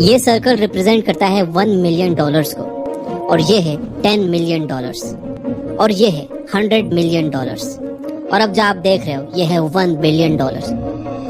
ये circle represent करता है $1 मिलियन को, और ये है $10 मिलियन, और ये है $100 मिलियन, और अब जो आप देख रहे हो ये है $1 बिलियन।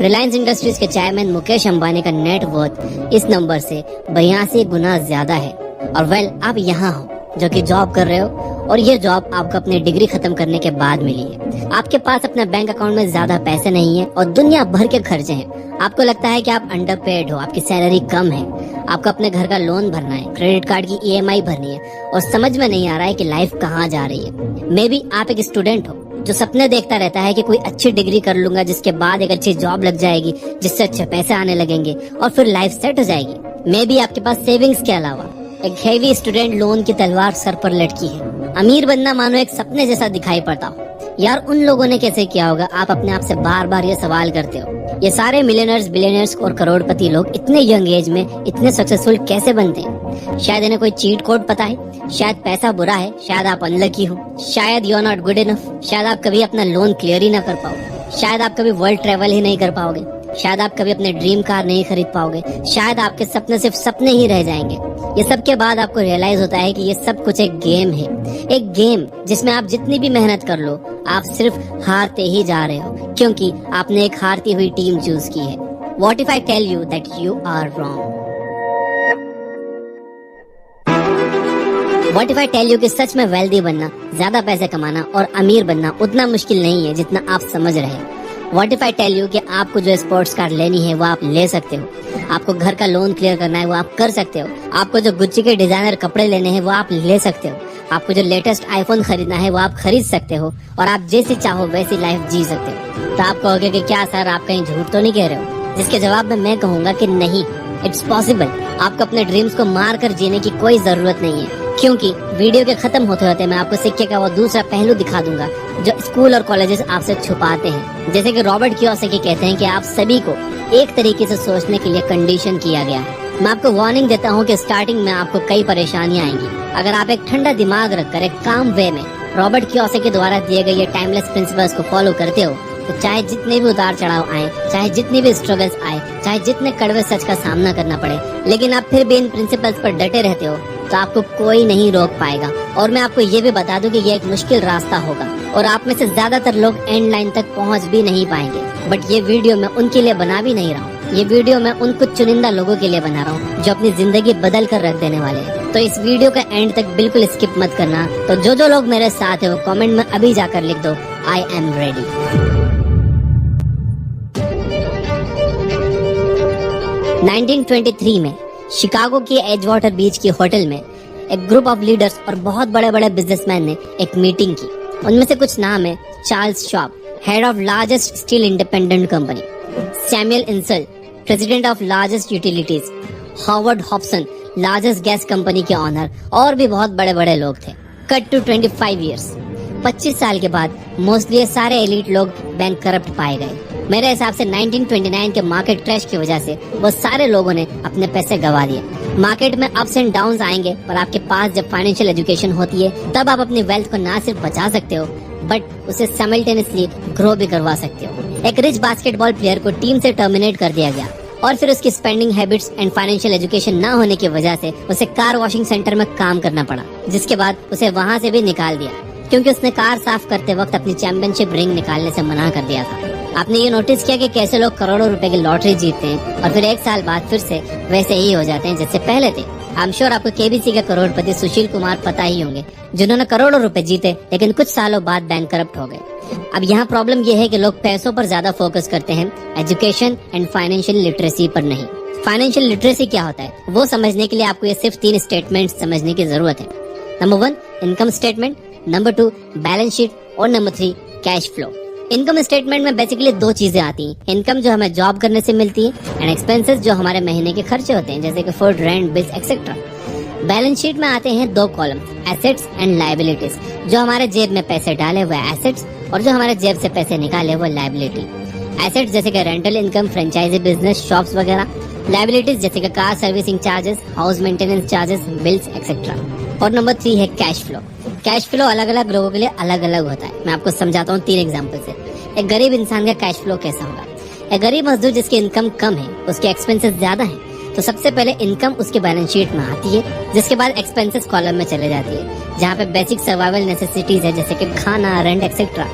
रिलायंस इंडस्ट्रीज के चेयरमैन मुकेश अंबानी का नेट वर्थ इस नंबर से 82 गुना ज्यादा है। और वेल, आप यहाँ हो जो कि जॉब कर रहे हो, और ये जॉब आपको अपनी डिग्री खत्म करने के बाद मिली है। आपके पास अपने बैंक अकाउंट में ज्यादा पैसे नहीं है और दुनिया भर के खर्चे हैं। आपको लगता है कि आप अंडरपेड हो, आपकी सैलरी कम है, आपको अपने घर का लोन भरना है, क्रेडिट कार्ड की EMI भरनी है, और समझ में नहीं आ रहा है कि लाइफ कहाँ जा रही है। मे बी आप एक स्टूडेंट हो जो सपने देखता रहता है कि कोई अच्छी डिग्री कर लूंगा जिसके बाद एक अच्छी जॉब लग जाएगी, जिससे अच्छे पैसे आने लगेंगे और फिर लाइफ सेट हो जाएगी। मे बी आपके पास सेविंग्स के अलावा एक हेवी स्टूडेंट लोन की तलवार सर पर लटकी है। अमीर बनना मानो एक सपने जैसा दिखाई पड़ता हो। यार, उन लोगों ने कैसे किया होगा, आप अपने आप से बार बार ये सवाल करते हो। ये सारे मिलियनर्स, बिलियनर्स और करोड़पति लोग इतने यंग एज में इतने सक्सेसफुल कैसे बनते हैं? शायद इन्हें कोई चीट कोड पता है, शायद पैसा बुरा है, शायद आप अनलकी हो, शायद you are not good enough, शायद आप कभी अपना लोन क्लियर ही ना कर पाओगे, शायद आप कभी वर्ल्ड ट्रेवल ही नहीं कर पाओगे, शायद आप कभी अपने ड्रीम कार नहीं खरीद पाओगे, शायद आपके सपने सिर्फ सपने ही रह जाएंगे। ये सब के बाद आपको रियलाइज होता है कि ये सब कुछ एक गेम है, एक गेम जिसमें आप जितनी भी मेहनत कर लो आप सिर्फ हारते ही जा रहे हो, क्योंकि आपने एक हारती हुई टीम चूज की है। What if I tell you that you are wrong? What if I tell you कि सच में वेल्दी बनना, ज्यादा पैसे कमाना और अमीर बनना उतना मुश्किल नहीं है जितना आप समझ रहे हैं? What if I tell you कि आपको जो स्पोर्ट्स कार लेनी है वो आप ले सकते हो, आपको घर का लोन क्लियर करना है वो आप कर सकते हो, आपको जो गुच्ची के डिजाइनर कपड़े लेने हैं वो आप ले सकते हो, आपको जो लेटेस्ट आईफोन खरीदना है वो आप खरीद सकते हो, और आप जैसी चाहो वैसी लाइफ जी सकते हो। तो आप कहोगे कि क्या सर, आप कहीं झूठ तो नहीं कह रहे हो? जिसके जवाब में मैं कहूँगा कि नहीं, इट्स पॉसिबल। आपको अपने ड्रीम्स को मार कर जीने की कोई जरूरत नहीं है, क्योंकि वीडियो के खत्म होते होते मैं आपको सिक्के का वो दूसरा पहलू दिखा दूंगा जो स्कूल और कॉलेजेस आपसे छुपाते हैं। जैसे कि रॉबर्ट कियोसाकी कहते हैं कि आप सभी को एक तरीके से सोचने के लिए कंडीशन किया गया है। मैं आपको वार्निंग देता हूँ कि स्टार्टिंग में आपको कई परेशानियां आएंगी। अगर आप एक ठंडा दिमाग रखकर एक काम वे में रॉबर्ट कियोसाकी द्वारा दिए गए ये टाइमलेस प्रिंसिपल्स को फॉलो करते हो, तो चाहे जितने भी उतार चढ़ाव आए, चाहे जितनी भी स्ट्रगल्स आए, चाहे जितने कड़वे सच का सामना करना पड़े, लेकिन आप फिर भी इन प्रिंसिपल्स पर डटे रहते हो, तो आपको कोई नहीं रोक पाएगा। और मैं आपको ये भी बता दूं कि ये एक मुश्किल रास्ता होगा और आप में से ज्यादातर लोग एंड लाइन तक पहुंच भी नहीं पाएंगे। बट ये वीडियो मैं उनके लिए बना भी नहीं रहा हूँ, ये वीडियो मैं उन कुछ चुनिंदा लोगों के लिए बना रहा हूँ जो अपनी जिंदगी बदल कर रख देने वाले हैं। तो इस वीडियो का एंड तक बिल्कुल स्किप मत करना। तो जो लोग मेरे साथ है वो कमेंट में अभी जाकर लिख दो, आई एम रेडी। 1923 में शिकागो की एजवाटर बीच की होटल में एक ग्रुप ऑफ लीडर्स और बहुत बड़े बड़े बिजनेसमैन ने एक मीटिंग की। उनमें से कुछ नाम है: Charles shop, head of largest steel independent company; Samuel incel, president of largest utilities; Howard Hobson, largest gas company के ऑनर, और भी बहुत बड़े बड़े लोग थे। कट टू 25 ईयर्स, 25 साल के बाद मोस्टली ये सारे एलीट लोग बैंक करप्ट पाए गए। मेरे हिसाब से 1929 के मार्केट क्रैश की वजह से वो सारे लोगों ने अपने पैसे गवा दिए। मार्केट में अप्स एंड डाउन्स आएंगे, पर आपके पास जब फाइनेंशियल एजुकेशन होती है तब आप अपनी वेल्थ को ना सिर्फ बचा सकते हो बट उसे साइमल्टेनियसली ग्रो भी करवा सकते हो। एक रिच बास्केटबॉल प्लेयर को टीम से टर्मिनेट कर दिया गया और फिर उसकी spending habits and financial education ना होने की वजह से उसे कार वॉशिंग सेंटर में काम करना पड़ा, जिसके बाद उसे वहाँ से भी निकाल दिया क्योंकि उसने कार साफ करते वक्त अपनी चैंपियनशिप रिंग निकालने से मना कर दिया था। आपने ये नोटिस किया कि कैसे लोग करोड़ों रुपए की लॉटरी जीतते हैं और फिर एक साल बाद फिर से वैसे ही हो जाते हैं जैसे पहले थे। आई एम श्योर आपको केबीसी के करोड़पति सुशील कुमार पता ही होंगे, जिन्होंने करोड़ों रुपए जीते लेकिन कुछ सालों बाद बैंक करप्ट हो गए। अब यहाँ प्रॉब्लम ये है कि लोग पैसों पर ज्यादा फोकस करते हैं, एजुकेशन एंड फाइनेंशियल लिटरेसी पर नहीं। फाइनेंशियल लिटरेसी क्या होता है वो समझने के लिए आपको ये सिर्फ 3 स्टेटमेंट समझने की जरूरत है। Number 1 income statement, number 2 balance sheet और number 3 cash flow. Income statement में बेसिकली 2 चीजें आती हैं, इनकम जो हमें जॉब करने से मिलती है एंड एक्सपेंसेस जो हमारे महीने के खर्चे होते हैं जैसे कि food, rent, bills etcetera. Balance sheet में आते हैं 2 कॉलम, एसेट्स एंड लायबिलिटीज, जो हमारे जेब में पैसे डाले हुए एसेट्स और जो हमारे जेब से पैसे निकाले हुए लायबिलिटी। एसेट्स जैसे कि rental income, franchisee business, shops वगैरह। लायबिलिटीज जैसे कि car servicing charges, house maintenance charges, bills etcetera. और नंबर 3 है कैश फ्लो। कैश फ्लो अलग अलग लोगों के लिए अलग अलग होता है। मैं आपको समझाता हूँ 3 एग्जांपल से। एक गरीब इंसान का कैश फ्लो कैसा होगा। एक गरीब मजदूर जिसकी इनकम कम है, उसके एक्सपेंसेस ज्यादा हैं, तो सबसे पहले इनकम उसके बैलेंस शीट में आती है, जिसके बाद एक्सपेंसेस कॉलम में चले जाती है, जहाँ पे बेसिक सर्वाइवल नेसेसिटीज है जैसे कि खाना, रेंट एक्सेट्रा।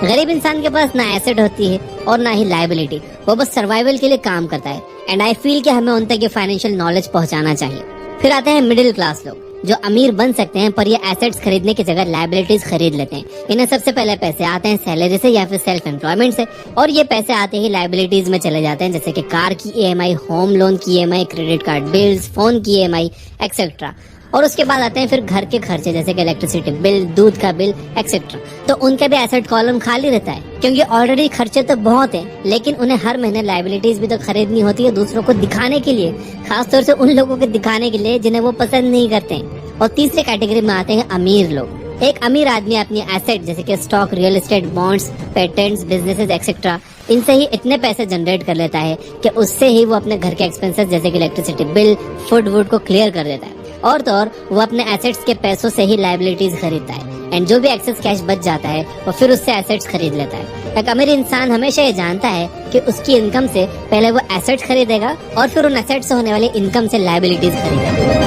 गरीब इंसान के पास ना एसेट होती है और ना ही लायबिलिटी, वो बस सर्वाइवल के लिए काम करता है। एंड आई फील कि हमें उन तक ये फाइनेंशियल नॉलेज पहुंचाना चाहिए। फिर आते हैं मिडिल क्लास लोग, जो अमीर बन सकते हैं पर ये एसेट्स खरीदने की जगह लायबिलिटीज खरीद लेते हैं। इन्हें सबसे पहले पैसे आते हैं सैलरी से या फिर सेल्फ एम्प्लॉयमेंट से, और ये पैसे आते ही लायबिलिटीज में चले जाते हैं, जैसे कि कार की ईएमआई, होम लोन की EMI, credit card bills, phone की ईएमआई एक्सेट्रा। और उसके बाद आते हैं फिर घर के खर्चे जैसे कि इलेक्ट्रिसिटी बिल, दूध का बिल एक्सेट्रा। तो उनका भी एसेट कॉलम खाली रहता है, क्योंकि ऑलरेडी खर्चे तो बहुत हैं, लेकिन उन्हें हर महीने लायबिलिटीज भी तो खरीदनी होती है दूसरों को दिखाने के लिए, खासतौर से उन लोगों को दिखाने के लिए जिन्हें वो पसंद नहीं करते हैं। और तीसरे कैटेगरी में आते हैं अमीर लोग। एक अमीर आदमी अपनी एसेट जैसे कि stock, real estate, bonds, patents, businesses etcetera, इनसे ही इतने पैसे जनरेट कर लेता है कि उससे ही वो अपने घर के एक्सपेंसेस जैसे कि इलेक्ट्रिसिटी बिल, फूड वूड को क्लियर कर देता है। और तो और वो अपने एसेट्स के पैसों से ही लायबिलिटीज खरीदता है, एंड जो भी एक्सेस कैश बच जाता है वो फिर उससे एसेट्स खरीद लेता है। एक अमीर इंसान हमेशा ये जानता है कि उसकी इनकम से पहले वो एसेट्स खरीदेगा और फिर उन एसेट्स से होने वाली इनकम से लायबिलिटीज खरीदेगा।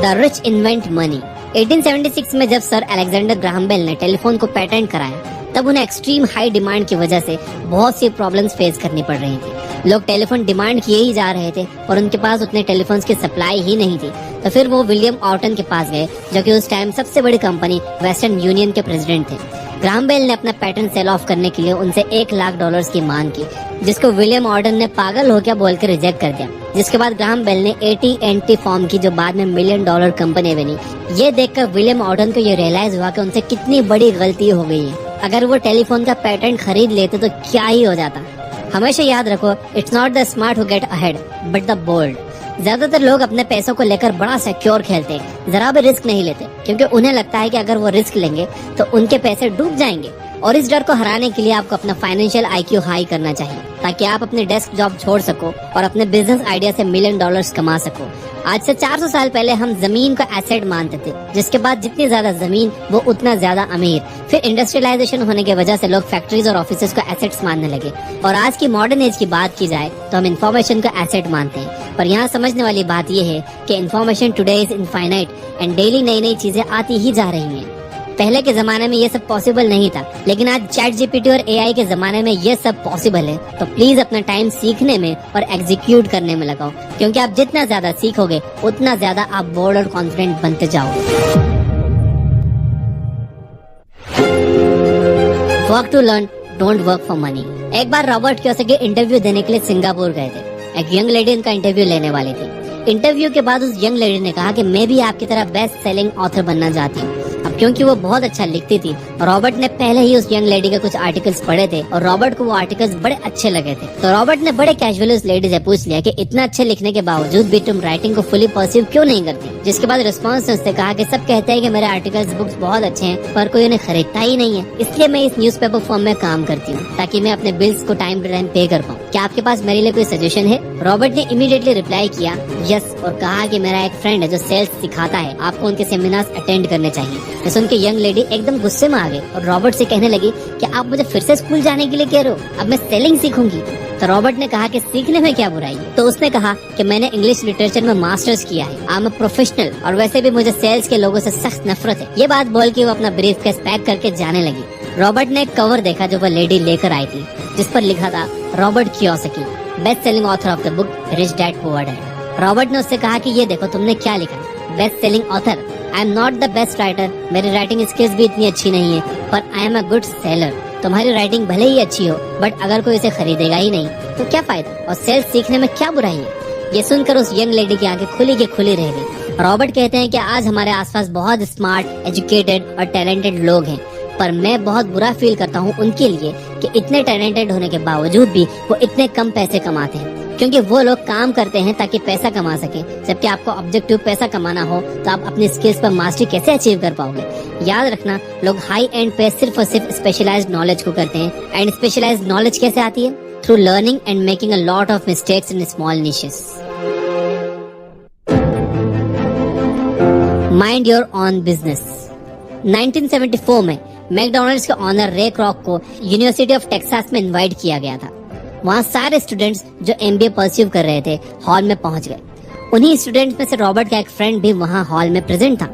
The rich invent money. 1876 में जब सर अलेक्जेंडर ग्राहम बेल ने टेलीफोन को पेटेंट कराया, तब उन्हें एक्सट्रीम हाई डिमांड की वजह से बहुत सी प्रॉब्लम्स फेस करनी पड़ रही थी। लोग टेलीफोन डिमांड किए ही जा रहे थे और उनके पास उतने टेलीफोन्स की सप्लाई ही नहीं थी। तो फिर वो विलियम ऑर्टन के पास गए, जो कि उस टाइम सबसे बड़ी कंपनी वेस्टर्न यूनियन के प्रेसिडेंट थे। ग्राहम बेल ने अपना पैटेंट सेल ऑफ करने के लिए उनसे $1,00,000 की मांग की, जिसको विलियम ऑर्टन ने पागल हो गया बोलकर रिजेक्ट कर दिया। जिसके बाद ग्राहम बेल ने AT&T फॉर्म की, जो बाद में $1 मिलियन कंपनी बनी। ये देखकर विलियम ऑर्टन को ये रियलाइज हुआ कि उनसे कितनी बड़ी गलती हो गई है। अगर वो टेलीफोन का पेटेंट खरीद लेते तो क्या ही हो जाता। हमेशा याद रखो, it's not the smart who get ahead but the bold. ज्यादातर लोग अपने पैसों को लेकर बड़ा सिक्योर खेलते हैं, जरा भी रिस्क नहीं लेते, क्योंकि उन्हें लगता है कि अगर वो रिस्क लेंगे तो उनके पैसे डूब जाएंगे। और इस डर को हराने के लिए आपको अपना फाइनेंशियल IQ हाई करना चाहिए, ताकि आप अपनी डेस्क जॉब छोड़ सको और अपने बिजनेस आइडिया से $1 मिलियन कमा सको। आज से 400 साल पहले हम जमीन को एसेट मानते थे, जिसके बाद जितनी ज्यादा जमीन वो उतना ज्यादा अमीर। फिर इंडस्ट्रियलाइजेशन होने की वजह से लोग फैक्ट्रीज और ऑफिसेज को एसेट्स मानने लगे। और आज की मॉडर्न एज की बात की जाए तो हम इंफॉर्मेशन को एसेट मानते हैं। पर यहाँ समझने वाली बात यह है कि information today is infinite and daily नई नई चीजें आती ही जा रही हैं। पहले के जमाने में ये सब पॉसिबल नहीं था, लेकिन आज ChatGPT और AI के जमाने में ये सब पॉसिबल है। तो प्लीज अपना टाइम सीखने में और एग्जीक्यूट करने में लगाओ, क्योंकि आप जितना ज्यादा सीखोगे उतना ज्यादा आप बोल्ड और कॉन्फिडेंट बनते जाओगे। Work to learn, don't work for money. एक बार रॉबर्ट कियोसाकी इंटरव्यू देने के लिए सिंगापुर गए थे। एक यंग लेडी उनका इंटरव्यू लेने वाली थी। इंटरव्यू के बाद उस यंग लेडी ने कहा कि मैं भी आपकी तरह बेस्ट सेलिंग ऑथर बनना चाहती हूँ। अब क्योंकि वो बहुत अच्छा लिखती थी, रॉबर्ट ने पहले ही उस यंग लेडी के कुछ आर्टिकल्स पढ़े थे और रॉबर्ट को वो आर्टिकल्स बड़े अच्छे लगे थे। तो रॉबर्ट ने बड़े कैजुअली उस लेडी से पूछ लिया कि इतना अच्छे लिखने के बावजूद भी तुम राइटिंग को फुली परसीव क्यों नहीं करती। जिसके बाद रिस्पॉन्स ने उससे कहा कि सब कहते हैं कि मेरे आर्टिकल्स, बुक्स बहुत अच्छे हैं, पर कोई उन्हें खरीदता ही नहीं है, इसलिए मैं इस न्यूज़पेपर फॉर्म में काम करती हूँ, ताकि मैं अपने बिल्स को टाइम टू टाइम पे कर पाऊँ। क्या आपके पास मेरे लिए कोई सजेशन है? रॉबर्ट ने इमीडिएटली रिप्लाई किया यस, और कहा कि मेरा एक फ्रेंड है जो सेल्स सिखाता है, आपको उनके सेमिनार्स अटेंड करने चाहिए। मैं सुन के यंग लेडी एकदम गुस्से में आ गई और रॉबर्ट से कहने लगी कि आप मुझे फिर से स्कूल जाने के लिए कह रहे हो, अब मैं सेलिंग सीखूंगी। तो रॉबर्ट ने कहा कि सीखने में क्या बुराई है। तो उसने कहा कि मैंने इंग्लिश लिटरेचर में मास्टर्स किया है, आई एम अ प्रोफेशनल, और वैसे भी मुझे सेल्स के लोगों से सख्त नफरत है। ये बात बोल के वो अपना ब्रीफकेस पैक करके जाने लगी। रॉबर्ट ने एक कवर देखा जो वह लेडी लेकर आई थी, जिस पर लिखा था Robert Kiyosaki, best selling author of the book rich dad poor dad. Robert ने उससे कहा कि ये देखो तुमने क्या लिखा, best selling author. I am not the best writer, मेरी राइटिंग स्किल्स भी इतनी अच्छी नहीं है, पर I am a good seller. तुम्हारी राइटिंग भले ही अच्छी हो, बट अगर कोई इसे खरीदेगा ही नहीं तो क्या फायदा, और सेल्स सीखने में क्या बुराई है। ये सुनकर उस यंग लेडी की आंखें खुली की खुली रह गई। रॉबर्ट कहते हैं कि आज हमारे आसपास बहुत स्मार्ट, एजुकेटेड और टैलेंटेड लोग हैं, पर मैं बहुत बुरा फील करता हूँ उनके लिए कि इतने टैलेंटेड होने के बावजूद भी वो इतने कम पैसे कमाते हैं, क्योंकि वो लोग काम करते हैं ताकि पैसा कमा सके, जबकि आपको ऑब्जेक्टिव पैसा कमाना हो तो आप अपनी स्किल्स पर मास्टरी कैसे अचीव कर पाओगे। याद रखना, लोग हाई एंड पे सिर्फ और सिर्फ स्पेशलाइज्ड नॉलेज को करते हैं, एंड स्पेशलाइज्ड नॉलेज कैसे आती है? Through learning and making a lot of mistakes in small niches. Mind your own business. 1974 में मैकडॉनल्ड्स के ऑनर रे क्रॉक को यूनिवर्सिटी ऑफ टेक्सास में इनवाइट किया गया था। वहाँ सारे स्टूडेंट्स जो एमबीए परस्यू कर रहे थे हॉल में पहुंच गए। उन्हीं स्टूडेंट्स में से रॉबर्ट का एक फ्रेंड भी वहाँ हॉल में प्रेजेंट था।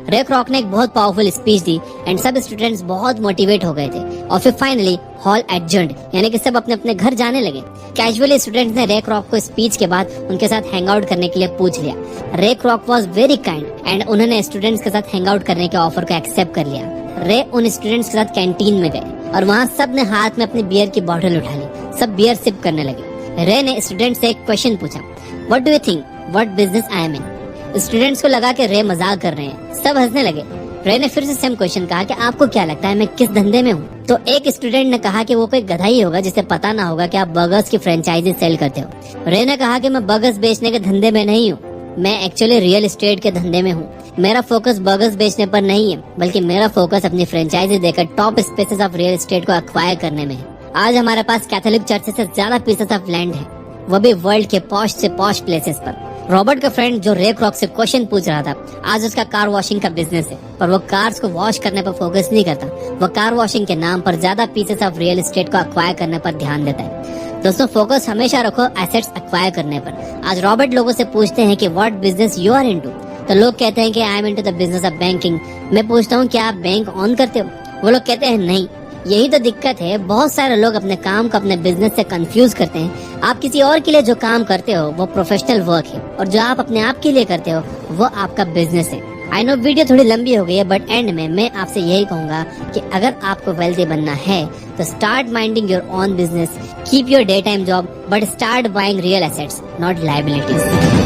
रे क्रॉक ने एक बहुत पावरफुल स्पीच दी एंड सब स्टूडेंट्स बहुत मोटिवेट हो गए थे और फिर फाइनली हॉल एडजर्न्ड, यानी कि सब अपने अपने घर जाने लगे। कैजुअली स्टूडेंट्स ने रे क्रॉक को स्पीच के बाद उनके साथ हैंग आउट करने के लिए पूछ लिया। रे क्रॉक वाज वेरी काइंड एंड उन्होंने स्टूडेंट्स के साथ हैंग आउट करने के ऑफर को एक्सेप्ट कर लिया। रे उन स्टूडेंट्स के साथ कैंटीन में गए और वहाँ सब ने हाथ में अपनी बियर की बोतल उठा ली। सब बियर सिप करने लगे। रे ने स्टूडेंट से एक क्वेश्चन पूछा, what do you think what business I am in. Students को लगा कि रे मजाक कर रहे हैं, सब हंसने लगे। रे ने फिर से सेम क्वेश्चन कहा कि आपको क्या लगता है मैं किस धंधे में हूँ। तो एक स्टूडेंट ने कहा कि वो कोई गधा ही होगा जिसे पता ना होगा कि आप बर्गर्स की फ्रेंचाइजी सेल करते हो। रे ने कहा कि मैं बर्गर्स बेचने के धंधे में नहीं हूँ, मैं एक्चुअली रियल एस्टेट के धंधे में हूँ। मेरा फोकस बर्गर्स बेचने पर नहीं है, बल्कि मेरा फोकस अपनी फ्रेंचाइजी देकर top spaces of real estate को एक्वायर करने में है। आज हमारे पास कैथोलिक चर्च से ज्यादा पीसेस ऑफ लैंड है, वो भी वर्ल्ड के पॉश से पॉश प्लेसेस पर। रॉबर्ट का फ्रेंड जो रे क्रॉक से क्वेश्चन पूछ रहा था, आज उसका कार वॉशिंग का बिजनेस है, पर वो कार्स को वॉश करने पर फोकस नहीं करता। वो कार वॉशिंग के नाम पर ज्यादा पीसेस ऑफ रियल एस्टेट को एक्वायर करने पर ध्यान देता है। दोस्तों, फोकस हमेशा रखो एसेट्स एक्वायर करने पर। आज रॉबर्ट लोगों से पूछते हैं कि what business you are into, तो लोग कहते हैं कि I am into the business of banking. मैं पूछता हूँ क्या आप बैंक ऑन करते हो, वो लोग कहते हैं नहीं। यही तो दिक्कत है, बहुत सारे लोग अपने काम को अपने बिजनेस से कंफ्यूज करते हैं। आप किसी और के लिए जो काम करते हो वो प्रोफेशनल वर्क है, और जो आप अपने आप के लिए करते हो वो आपका बिजनेस है। आई नो वीडियो थोड़ी लंबी हो गई है, बट एंड में मैं आपसे यही कहूंगा कि अगर आपको वेल्दी बनना है तो start minding your own business, keep your day time job, but start buying real assets, not liabilities.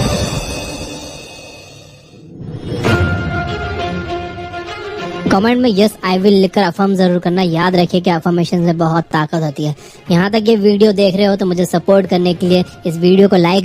Comment में यस आई विल लिखकर अफर्म जरूर करना। याद रखिए कि अफर्मेशन में बहुत ताकत होती है। यहाँ तक ये वीडियो देख रहे हो तो मुझे सपोर्ट करने के लिए इस वीडियो को लाइक